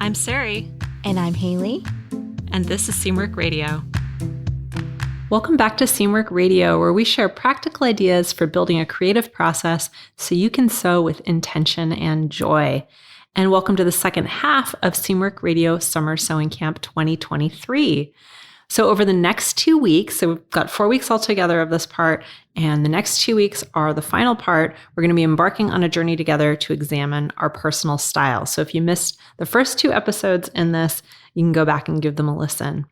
I'm Sarai. And I'm Haley. And this is Seamwork Radio. Welcome back to Seamwork Radio, where we share practical ideas for building a creative process so you can sew with intention and joy. And welcome to the second half of Seamwork Radio Summer Sewing Camp 2023. So over the next 2 weeks, so we've got 4 weeks altogether of this part, and the next 2 weeks are the final part. We're going to be embarking on a journey together to examine our personal style. So if you missed the first 2 episodes in this, you can go back and give them a listen.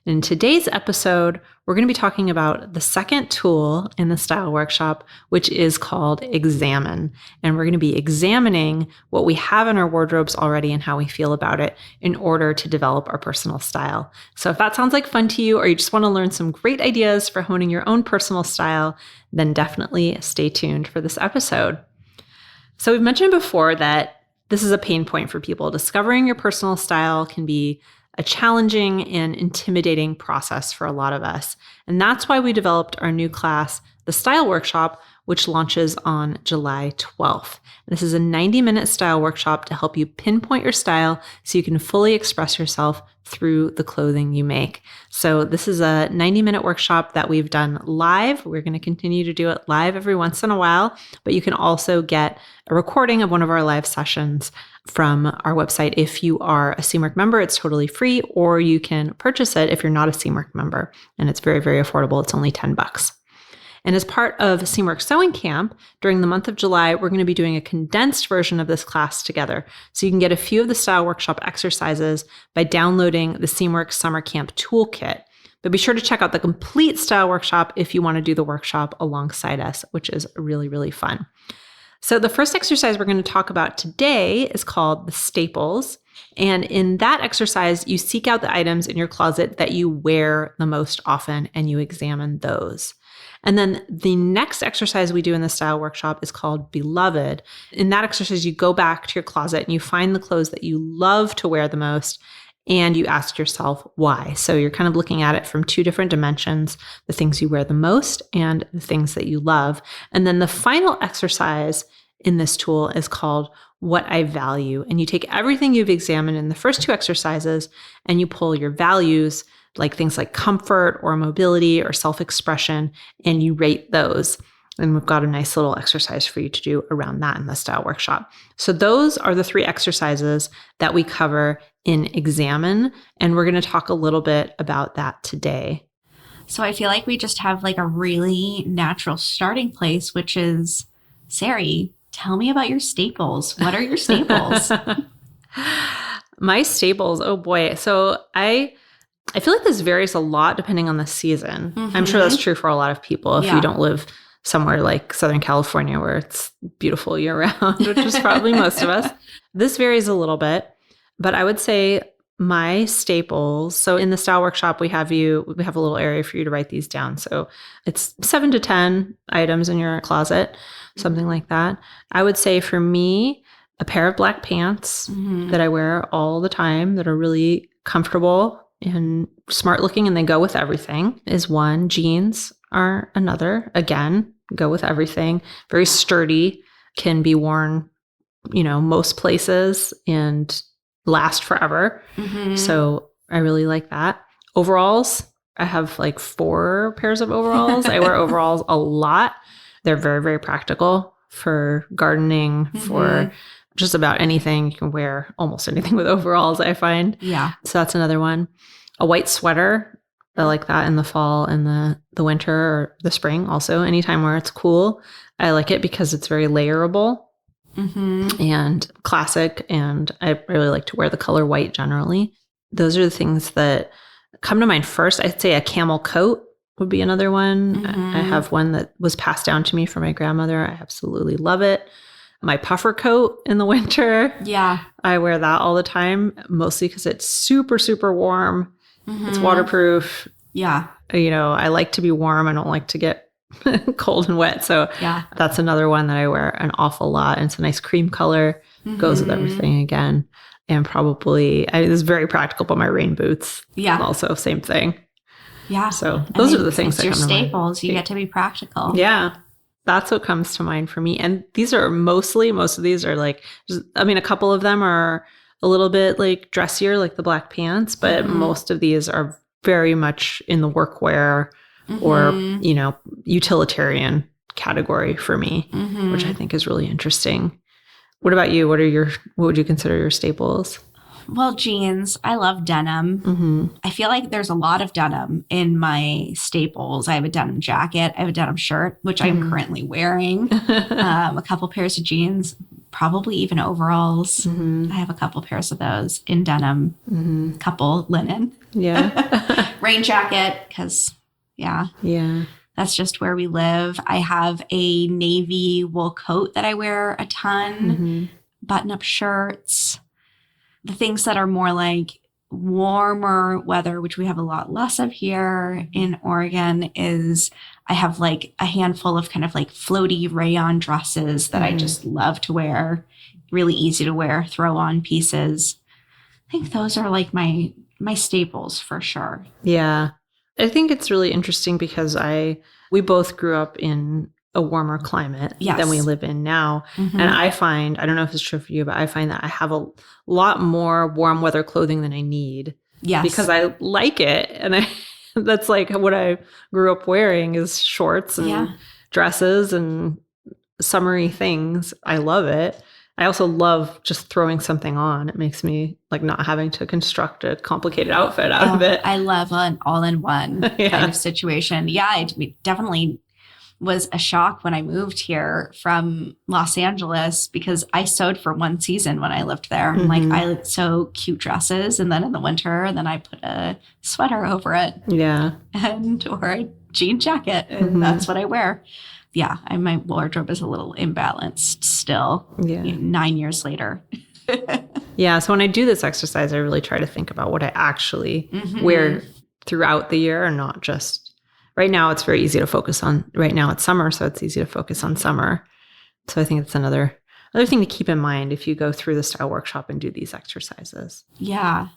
In today's episode, we're going to be talking about the second tool in the style workshop, which is called Examine. And we're going to be examining what we have in our wardrobes already and how we feel about it in order to develop our personal style. So if that sounds like fun to you, or you just want to learn some great ideas for honing your own personal style, then definitely stay tuned for this episode. So we've mentioned before that this is a pain point for people. Discovering your personal style can be a challenging and intimidating process for a lot of us. And that's why we developed our new class, the Style Workshop, which launches on July 12th. This is a 90-minute style workshop to help you pinpoint your style so you can fully express yourself through the clothing you make. So this is a 90-minute workshop that we've done live. We're going to continue to do it live every once in a while, but you can also get a recording of one of our live sessions from our website. If you are a Seamwork member, it's totally free, or you can purchase it if you're not a Seamwork member, and it's very, very affordable. It's only $10. And as part of Seamwork Sewing Camp, during the month of July, we're going to be doing a condensed version of this class together. So you can get a few of the style workshop exercises by downloading the Seamwork Summer Camp Toolkit. But be sure to check out the complete style workshop if you want to do the workshop alongside us, which is really, really fun. So the first exercise we're going to talk about today is called the staples. And in that exercise, you seek out the items in your closet that you wear the most often and you examine those. And then the next exercise we do in the style workshop is called Beloved. In that exercise, you go back to your closet and you find the clothes that you love to wear the most, and you ask yourself why. So you're kind of looking at it from 2 different dimensions, the things you wear the most and the things that you love. And then the final exercise in this tool is called What I Value. And you take everything you've examined in the first 2 exercises and you pull your values, like things like comfort or mobility or self-expression, and you rate those. And we've got a nice little exercise for you to do around that in the style workshop. So those are the 3 exercises that we cover in Examine, and we're going to talk a little bit about that today. So I feel like we just have like a really natural starting place, which is, Sarai, tell me about your staples. What are your staples? My staples, oh boy. So I feel like this varies a lot depending on the season. Mm-hmm. I'm sure that's true for a lot of people if you don't live somewhere like Southern California where it's beautiful year round, which is probably most of us. This varies a little bit, but I would say my staples. So in the style workshop, we have a little area for you to write these down. So it's 7 to 10 items in your closet, something like that. I would say for me, a pair of black pants that I wear all the time that are really comfortable and smart looking, and they go with everything, is one. Jeans are another. Again, go with everything. Very sturdy, can be worn, most places and last forever. So I really like that. Overalls, I have like 4 pairs of overalls. I wear overalls a lot. They're very, very practical for gardening, for just about anything. You can wear almost anything with overalls, I find. Yeah. So that's another one. A white sweater. I like that in the fall and the winter or the spring also. Anytime where it's cool. I like it because it's very layerable and classic. And I really like to wear the color white generally. Those are the things that come to mind first. I'd say a camel coat would be another one. I have one that was passed down to me from my grandmother. I absolutely love it. My puffer coat in the winter. Yeah. I wear that all the time, mostly because it's super, super warm. It's waterproof. Yeah. I like to be warm. I don't like to get cold and wet. So that's another one that I wear an awful lot. And it's a nice cream color. Goes with everything again. And probably, it's very practical, but my rain boots. Yeah. Also, same thing. Yeah. So those are the things that come to mind. Your staples. You get to be practical. Yeah. That's what comes to mind for me. And these are most of these are like, a couple of them are a little bit like dressier, like the black pants, but most of these are very much in the workwear or, utilitarian category for me, which I think is really interesting. What about you? What would you consider your staples? Well, jeans. I love denim. I feel like there's a lot of denim in my staples. I have a denim jacket. I have a denim shirt, which I'm currently wearing. A couple pairs of jeans, probably even overalls. I have a couple pairs of those in denim, couple linen. Yeah. Rain jacket, because, yeah. That's just where we live. I have a navy wool coat that I wear a ton, button-up shirts. The things that are more like warmer weather, which we have a lot less of here in Oregon, is I have like a handful of kind of like floaty rayon dresses that I just love to wear. Really easy to wear, throw on pieces. I think those are like my staples for sure. Yeah. I think it's really interesting because we both grew up in a warmer climate than we live in now. And I find, I don't know if it's true for you, but I find that I have a lot more warm weather clothing than I need. Yes. Because I like it. And that's like what I grew up wearing is shorts and dresses and summery things. I love it. I also love just throwing something on. It makes me like not having to construct a complicated outfit out of it. I love an all-in-one kind of situation. Yeah, it definitely was a shock when I moved here from Los Angeles because I sewed for one season when I lived there. Like I sew cute dresses and then in the winter, and then I put a sweater over it. Yeah. Or a jean jacket. And that's what I wear. Yeah. My wardrobe is a little imbalanced still. Yeah. 9 years later. Yeah. So when I do this exercise, I really try to think about what I actually wear throughout the year and not just right now. It's very easy to focus on. Right now it's summer, so it's easy to focus on summer. So I think it's another thing to keep in mind if you go through the style workshop and do these exercises. Yeah.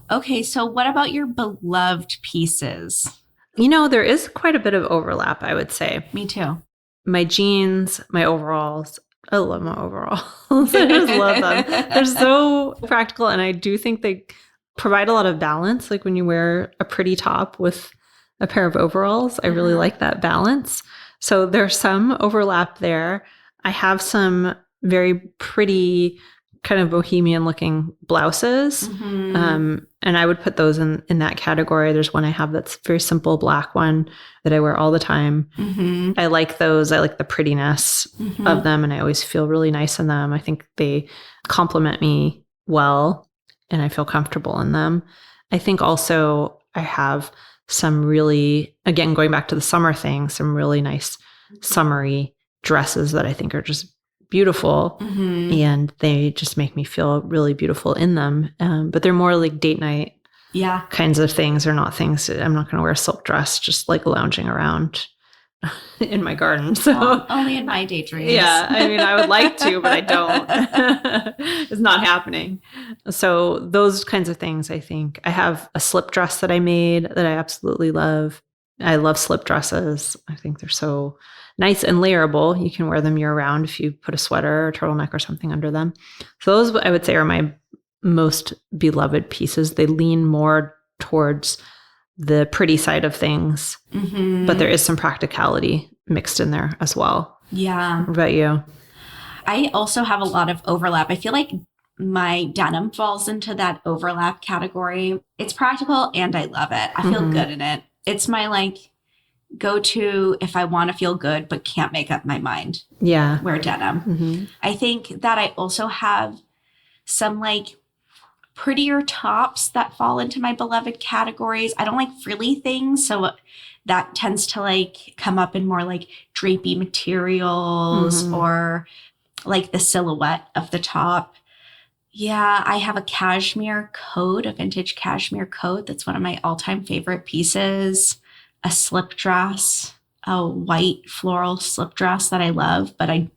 Okay. So what about your beloved pieces? There is quite a bit of overlap, I would say. Me too. My jeans, my overalls. I love my overalls. I just love them. They're so practical, and I do think they provide a lot of balance. Like when you wear a pretty top with a pair of overalls, I really like that balance. So there's some overlap there. I have some very pretty kind of bohemian looking blouses. And I would put those in that category. There's one I have that's a very simple black one that I wear all the time. I like those. I like the prettiness of them, and I always feel really nice in them. I think they complement me well, and I feel comfortable in them. I think also I have some really, again, going back to the summer thing, some really nice summery dresses that I think are just beautiful, and they just make me feel really beautiful in them. But they're more like date night kinds of things. They're not things I'm not going to wear a silk dress just like lounging around in my garden. So only in my daydreams. Yeah, I mean, I would like to, but I don't. It's not happening. So those kinds of things, I think. I have a slip dress that I made that I absolutely love. I love slip dresses. I think they're so nice and layerable. You can wear them year round if you put a sweater or turtleneck or something under them. So those, I would say, are my most beloved pieces. They lean more towards the pretty side of things, but there is some practicality mixed in there as well. Yeah. What about you? I also have a lot of overlap. I feel like my denim falls into that overlap category. It's practical and I love it. I feel good in it. It's my like go-to if I want to feel good but can't make up my mind. Yeah. Wear denim. I think that I also have some like prettier tops that fall into my beloved categories. I don't like frilly things, so that tends to like come up in more like drapey materials or like the silhouette of the top. Yeah, I have a cashmere coat, a vintage cashmere coat. That's one of my all-time favorite pieces. A slip dress, a white floral slip dress that I love, but I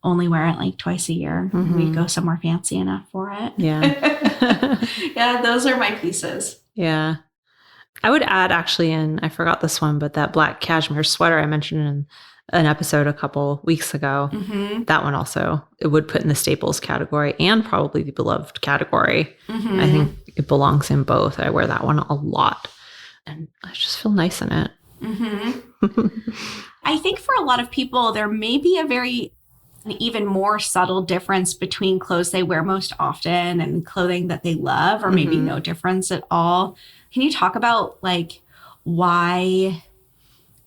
only wear it like twice a year. We go somewhere fancy enough for it. Yeah. Yeah, those are my pieces. Yeah. I would add actually I forgot this one, but that black cashmere sweater I mentioned in an episode a couple weeks ago. That one also, it would put in the staples category and probably the beloved category. I think it belongs in both. I wear that one a lot and I just feel nice in it. I think for a lot of people, there may be an even more subtle difference between clothes they wear most often and clothing that they love, or maybe no difference at all. Can you talk about like why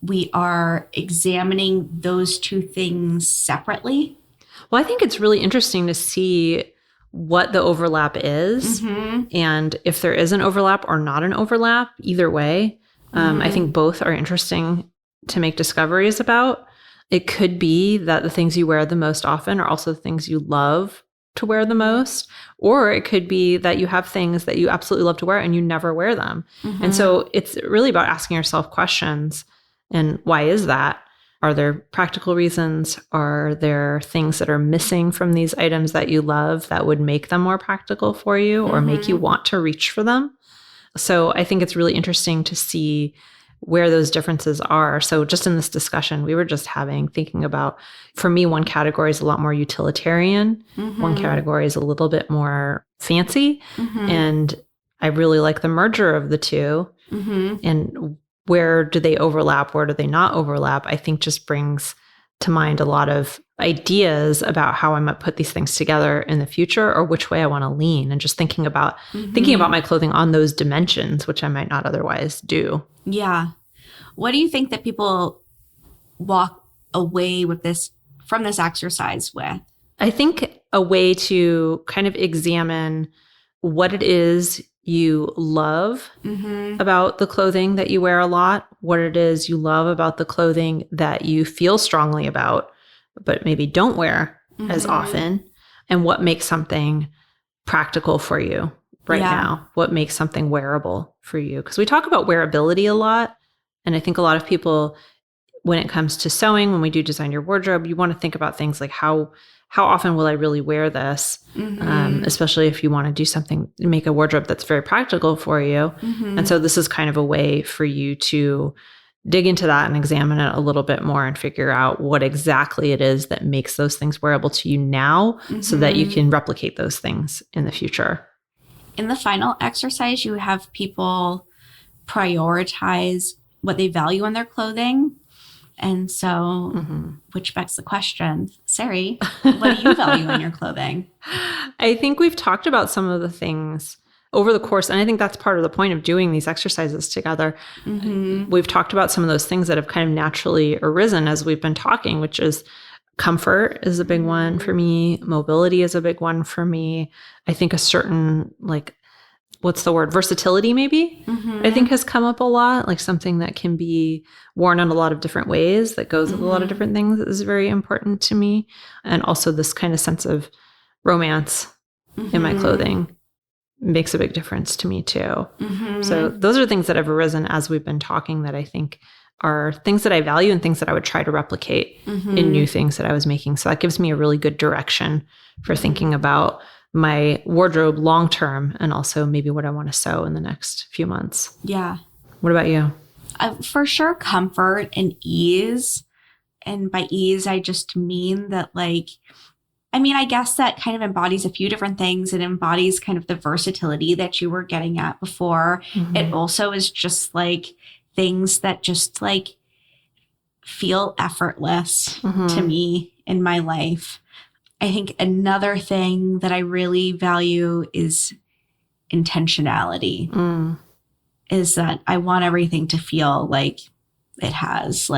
we are examining those two things separately? Well, I think it's really interesting to see what the overlap is and if there is an overlap or not an overlap, either way. I think both are interesting to make discoveries about. It could be that the things you wear the most often are also the things you love to wear the most, or it could be that you have things that you absolutely love to wear and you never wear them. And so it's really about asking yourself questions. And why is that? Are there practical reasons? Are there things that are missing from these items that you love that would make them more practical for you or make you want to reach for them? So I think it's really interesting to see where those differences are. So just in this discussion we were just thinking about, for me, one category is a lot more utilitarian. One category is a little bit more fancy. And I really like the merger of the two. And where do they overlap? Where do they not overlap? I think just brings to mind a lot of ideas about how I might put these things together in the future or which way I want to lean, and just thinking about my clothing on those dimensions, which I might not otherwise do. Yeah. What do you think that people walk away with from this exercise with? I think a way to kind of examine what it is you love about the clothing that you wear a lot, what it is you love about the clothing that you feel strongly about, but maybe don't wear as often, and what makes something practical for you right now, what makes something wearable for you. Because we talk about wearability a lot. And I think a lot of people, when it comes to sewing, when we do design your wardrobe, you want to think about things like how often will I really wear this? Especially if you want to do something, make a wardrobe that's very practical for you. And so this is kind of a way for you to dig into that and examine it a little bit more and figure out what exactly it is that makes those things wearable to you now, so that you can replicate those things in the future. In the final exercise, you have people prioritize what they value in their clothing. And so, which begs the question, Sarai, what do you value in your clothing? I think we've talked about some of the things over the course, and I think that's part of the point of doing these exercises together. We've talked about some of those things that have kind of naturally arisen as we've been talking, which is comfort is a big one for me. Mobility is a big one for me. I think a certain, versatility maybe, I think has come up a lot, like something that can be worn in a lot of different ways, that goes with a lot of different things, is very important to me. And also this kind of sense of romance in my clothing makes a big difference to me too. So those are things that have arisen as we've been talking that I think are things that I value and things that I would try to replicate in new things that I was making. So that gives me a really good direction for thinking about my wardrobe long term, and also maybe what I want to sew in the next few months. Yeah. What about you? For sure, comfort and ease. And by ease, I just mean that I guess that kind of embodies a few different things. It embodies kind of the versatility that you were getting at before. It also is just things that just feel effortless to me in my life. I think another thing that I really value is intentionality. Is that I want everything to feel like it has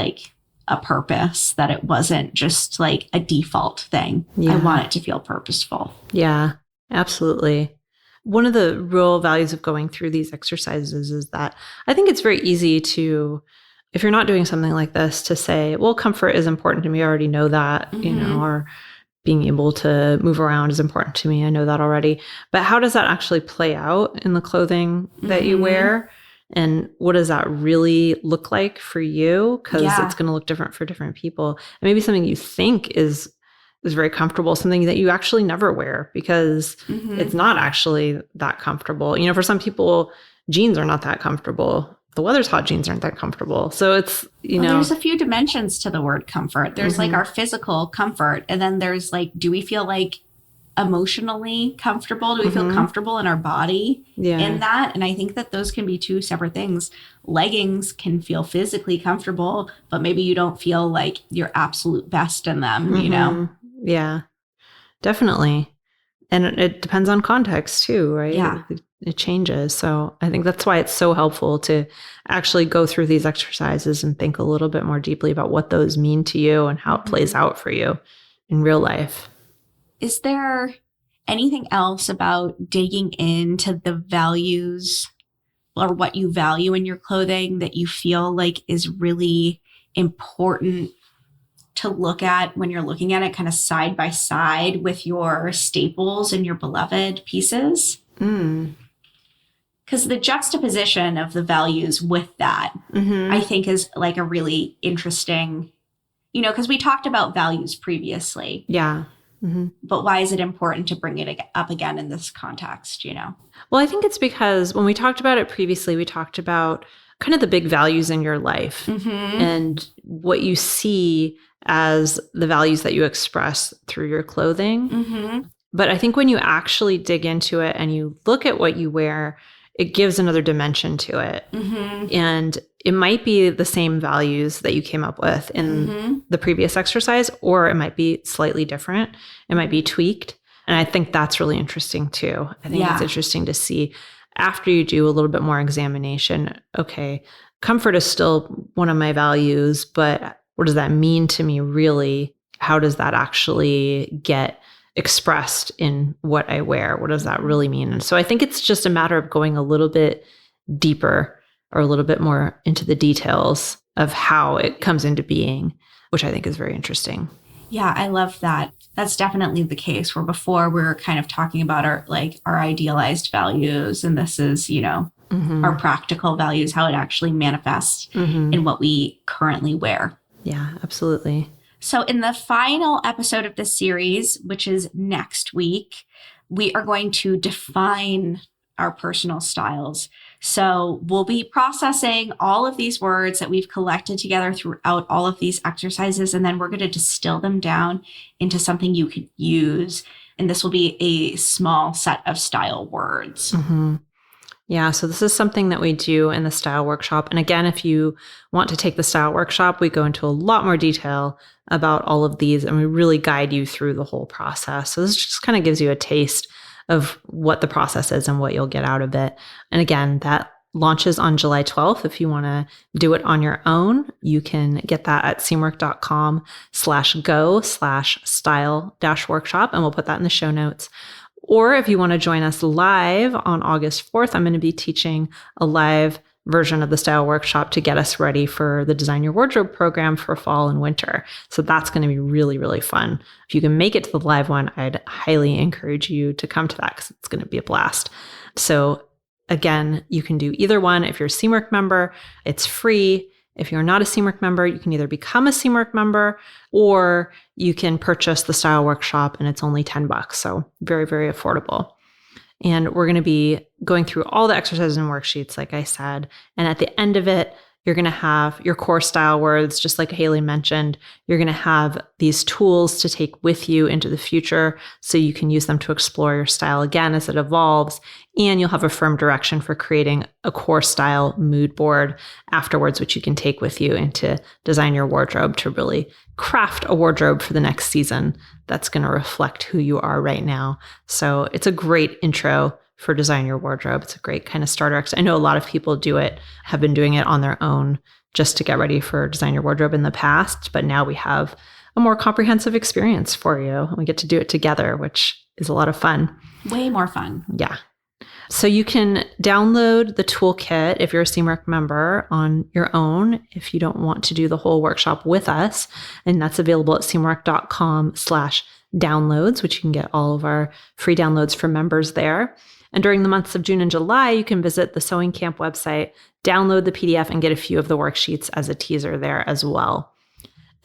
a purpose, that it wasn't just a default thing. I want it to feel purposeful. Yeah, absolutely. One of the real values of going through these exercises is that I think it's very easy to, if you're not doing something like this, to say, well, comfort is important to me. I already know that, or being able to move around is important to me. I know that already. But how does that actually play out in the clothing that you wear? And what does that really look like for you? Because it's going to look different for different people. And maybe something you think is very comfortable, something that you actually never wear because it's not actually that comfortable. For some people, jeans are not that comfortable. the weather's hot jeans aren't that comfortable. So it's, there's a few dimensions to the word comfort. There's like our physical comfort. And then there's like, do we feel like emotionally comfortable? Do we feel comfortable in our body in that? And I think that those can be two separate things. Leggings can feel physically comfortable, but maybe you don't feel like your absolute best in them, Yeah, definitely. And it depends on context too, right? Yeah. It changes. So I think that's why it's so helpful to actually go through these exercises and think a little bit more deeply about what those mean to you and how it plays out for you in real life. Is there anything else about digging into the values or what you value in your clothing that you feel like is really important to look at when you're looking at it kind of side by side with your staples and your beloved pieces? Because the juxtaposition of the values with that, I think is like a really interesting, because we talked about values previously. Yeah. But why is it important to bring it up again in this context, Well, I think it's because when we talked about it previously, we talked about kind of the big values in your life and what you see as the values that you express through your clothing. But I think when you actually dig into it and you look at what you wear, it gives another dimension to it. And it might be the same values that you came up with in the previous exercise, or it might be slightly different. It might be tweaked. And I think that's really interesting too. I think it's interesting to see after you do a little bit more examination, okay, comfort is still one of my values, but what does that mean to me really? How does that actually get expressed in what I wear? What does that really mean? And so I think it's just a matter of going a little bit deeper or a little bit more into the details of how it comes into being, which I think is very interesting. Yeah, I love that. That's definitely the case where before we were kind of talking about our idealized values. And this is, our practical values, how it actually manifests in what we currently wear. Yeah, absolutely. So in the final episode of this series, which is next week, we are going to define our personal styles. So we'll be processing all of these words that we've collected together throughout all of these exercises, and then we're going to distill them down into something you could use. And this will be a small set of style words. Yeah, so this is something that we do in the style workshop. And again, if you want to take the style workshop, we go into a lot more detail about all of these and we really guide you through the whole process. So this just kind of gives you a taste of what the process is and what you'll get out of it. And again, that launches on July 12th. If you want to do it on your own, you can get that at seamwork.com/go/style-workshop. And we'll put that in the show notes. Or if you want to join us live on August 4th, I'm going to be teaching a live version of the style workshop to get us ready for the Design Your Wardrobe program for fall and winter. So that's going to be really, really fun. If you can make it to the live one, I'd highly encourage you to come to that because it's going to be a blast. So again, you can do either one. If you're a Seamwork member, it's free. If you're not a Seamwork member, you can either become a Seamwork member or you can purchase the style workshop and it's only $10. So very, very affordable. And we're going to be going through all the exercises and worksheets, like I said. And at the end of it, you're going to have your core style words, just like Haley mentioned. You're going to have these tools to take with you into the future so you can use them to explore your style again as it evolves. And you'll have a firm direction for creating a core style mood board afterwards, which you can take with you into Design Your Wardrobe to really craft a wardrobe for the next season that's going to reflect who you are right now. So it's a great intro for Design Your Wardrobe. It's a great kind of starter. I know a lot of people have been doing it on their own just to get ready for Design Your Wardrobe in the past, but now we have a more comprehensive experience for you. And we get to do it together, which is a lot of fun. Way more fun. Yeah. So you can download the toolkit if you're a Seamwork member on your own if you don't want to do the whole workshop with us. And that's available at seamwork.com/downloads, which you can get all of our free downloads for members there. And during the months of June and July, you can visit the Sewing Camp website, download the PDF, and get a few of the worksheets as a teaser there as well.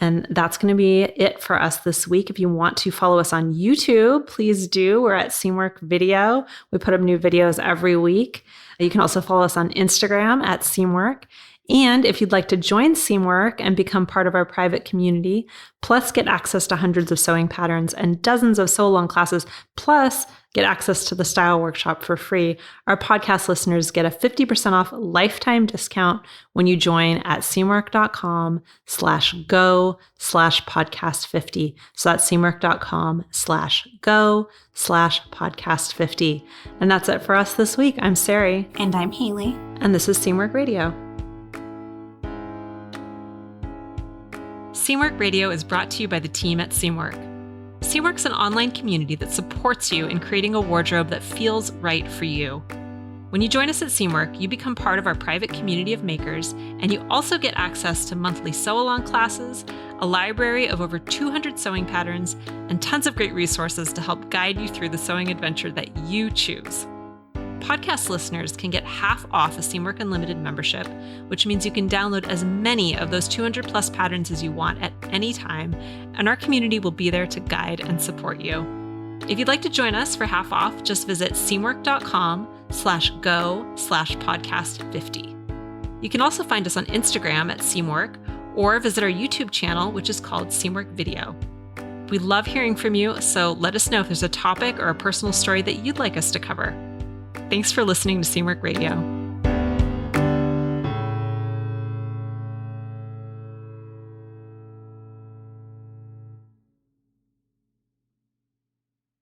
And that's going to be it for us this week. If you want to follow us on YouTube, please do. We're at Seamwork Video. We put up new videos every week. You can also follow us on Instagram at Seamwork. And if you'd like to join Seamwork and become part of our private community, plus get access to hundreds of sewing patterns and dozens of sew-along classes, plus get access to the style workshop for free, our podcast listeners get a 50% off lifetime discount when you join at seamwork.com/go/podcast50. So that's seamwork.com/go/podcast50. And that's it for us this week. I'm Sarai. And I'm Haley. And this is Seamwork Radio. Seamwork Radio is brought to you by the team at Seamwork. Seamwork's an online community that supports you in creating a wardrobe that feels right for you. When you join us at Seamwork, you become part of our private community of makers, and you also get access to monthly sew-along classes, a library of over 200 sewing patterns, and tons of great resources to help guide you through the sewing adventure that you choose. Podcast listeners can get half off a Seamwork Unlimited membership, which means you can download as many of those 200 plus patterns as you want at any time, and our community will be there to guide and support you. If you'd like to join us for half off, just visit seamwork.com/go/podcast50. You can also find us on Instagram at Seamwork, or visit our YouTube channel, which is called Seamwork Video. We love hearing from you, so let us know if there's a topic or a personal story that you'd like us to cover. Thanks for listening to Seamwork Radio.